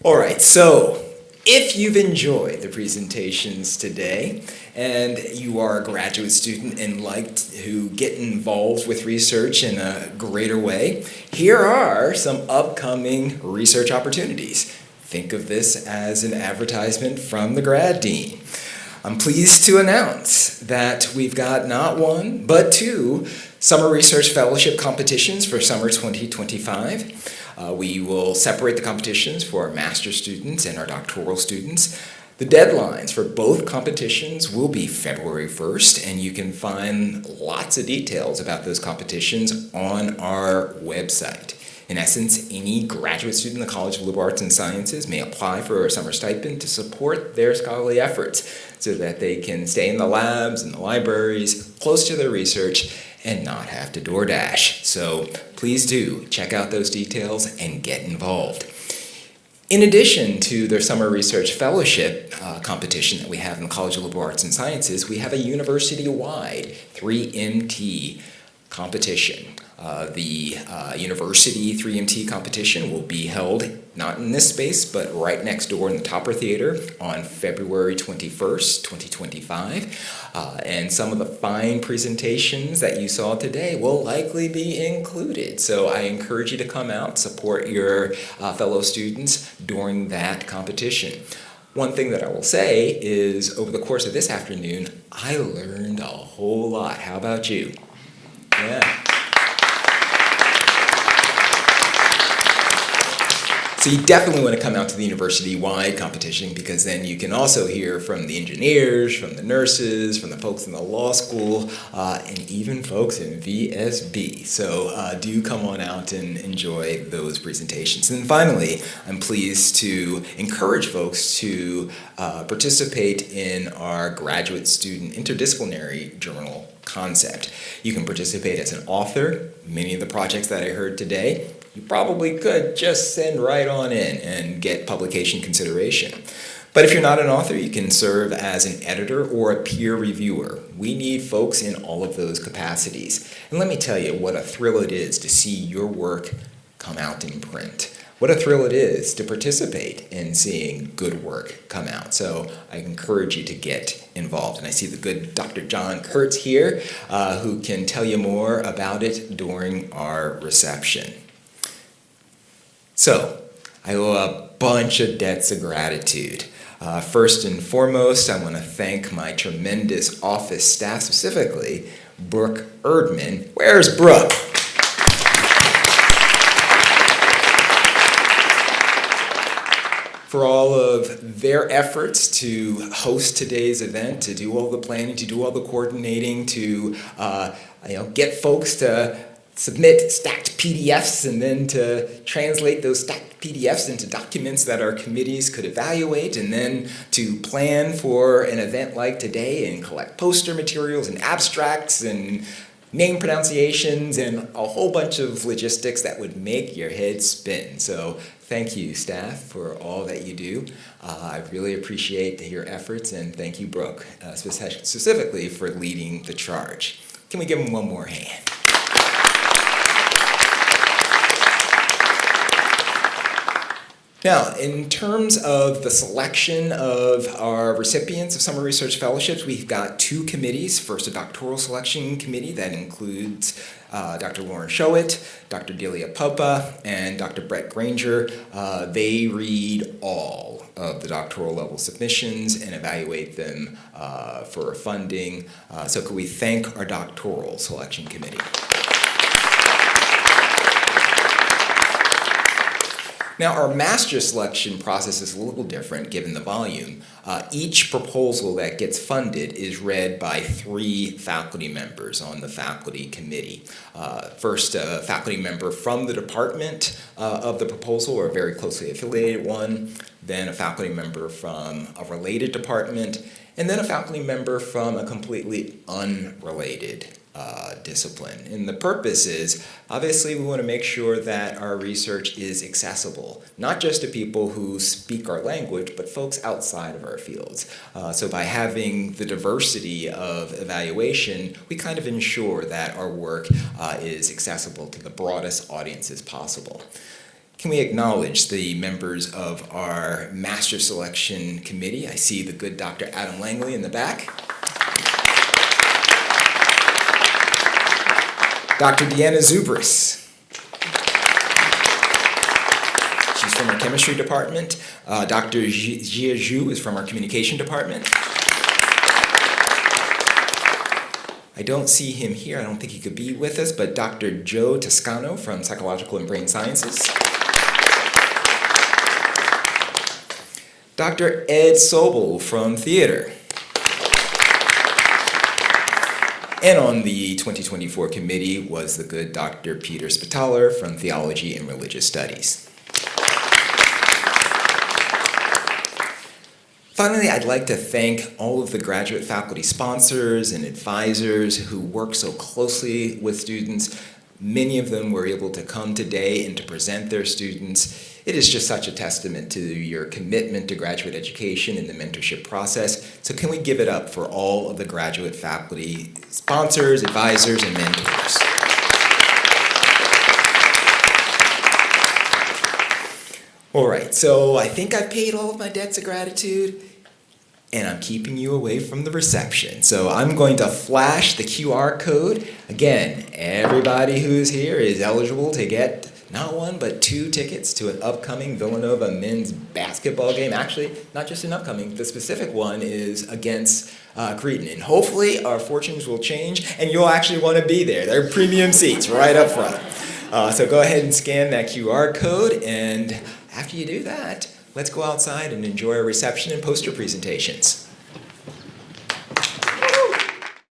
All right, so if you've enjoyed the presentations today and you are a graduate student and like to get involved with research in a greater way, here are some upcoming research opportunities. Think of this as an advertisement from the grad dean. I'm pleased to announce that we've got not one, but two summer research fellowship competitions for summer 2025. We will separate the competitions for our master's students and our doctoral students. The deadlines for both competitions will be February 1st, and you can find lots of details about those competitions on our website. In essence, any graduate student in the College of Liberal Arts and Sciences may apply for a summer stipend to support their scholarly efforts so that they can stay in the labs and the libraries, close to their research, and not have to DoorDash. So please do check out those details and get involved. In addition to their summer research fellowship competition that we have in the College of Liberal Arts and Sciences, we have a university-wide 3MT competition. The university 3MT competition will be held not in this space, but right next door in the Topper Theater on February 21st, 2025. And some of the fine presentations that you saw today will likely be included. So I encourage you to come out, support your fellow students during that competition. One thing that I will say is over the course of this afternoon, I learned a whole lot. How about you? Yeah. So you definitely want to come out to the university-wide competition because then you can also hear from the engineers, from the nurses, from the folks in the law school, and even folks in VSB. So do come on out and enjoy those presentations. And then finally, I'm pleased to encourage folks to participate in our graduate student interdisciplinary journal concept. You can participate as an author. Many of the projects that I heard today, you probably could just send right on in and get publication consideration. But if you're not an author, you can serve as an editor or a peer reviewer. We need folks in all of those capacities. And let me tell you what a thrill it is to see your work come out in print. What a thrill it is to participate in seeing good work come out. So I encourage you to get involved. And I see the good Dr. John Kurtz here, who can tell you more about it during our reception. So, I owe a bunch of debts of gratitude. First and foremost, I want to thank my tremendous office staff, specifically Brooke Erdman. Where's Brooke? For all of their efforts to host today's event, to do all the planning, to do all the coordinating, to get folks to submit stacked PDFs and then to translate those stacked PDFs into documents that our committees could evaluate, and then to plan for an event like today and collect poster materials and abstracts and name pronunciations and a whole bunch of logistics that would make your head spin. So thank you, staff, for all that you do. I really appreciate your efforts, and thank you, Brooke, specifically for leading the charge. Can we give him one more hand? Now, in terms of the selection of our recipients of summer research fellowships, we've got two committees. First, a doctoral selection committee that includes Dr. Lauren Showett, Dr. Delia Popa, and Dr. Brett Granger. They read all of the doctoral level submissions and evaluate them for funding. So could we thank our doctoral selection committee? Now, our master selection process is a little different given the volume. Each proposal that gets funded is read by 3 faculty members on the faculty committee. First, a faculty member from the department of the proposal, or a very closely affiliated one, then a faculty member from a related department, and then a faculty member from a completely unrelated discipline. And the purpose is, obviously, we want to make sure that our research is accessible, not just to people who speak our language, but folks outside of our fields. So by having the diversity of evaluation, we kind of ensure that our work is accessible to the broadest audiences possible. Can we acknowledge the members of our Master Selection Committee? I see the good Dr. Adam Langley in the back. Dr. Deanna Zubris. She's from our chemistry department. Dr. Jia Zhu is from our communication department. I don't see him here. I don't think he could be with us, but Dr. Joe Toscano from psychological and brain sciences. Dr. Ed Sobel from theater. And on the 2024 committee was the good Dr. Peter Spitaler from theology and religious studies. Finally, I'd like to thank all of the graduate faculty sponsors and advisors who work so closely with students. Many of them were able to come today and to present their students. It is just such a testament to your commitment to graduate education and the mentorship process. So can we give it up for all of the graduate faculty sponsors, advisors, and mentors? All right, so I think I've paid all of my debts of gratitude, and I'm keeping you away from the reception. So I'm going to flash the QR code. Again, everybody who's here is eligible to get not one, but 2 tickets to an upcoming Villanova men's basketball game. Actually, not just an upcoming, the specific one is against Creighton. And hopefully our fortunes will change, and you'll actually want to be there. They're premium seats right up front. So go ahead and scan that QR code, and after you do that, let's go outside and enjoy our reception and poster presentations.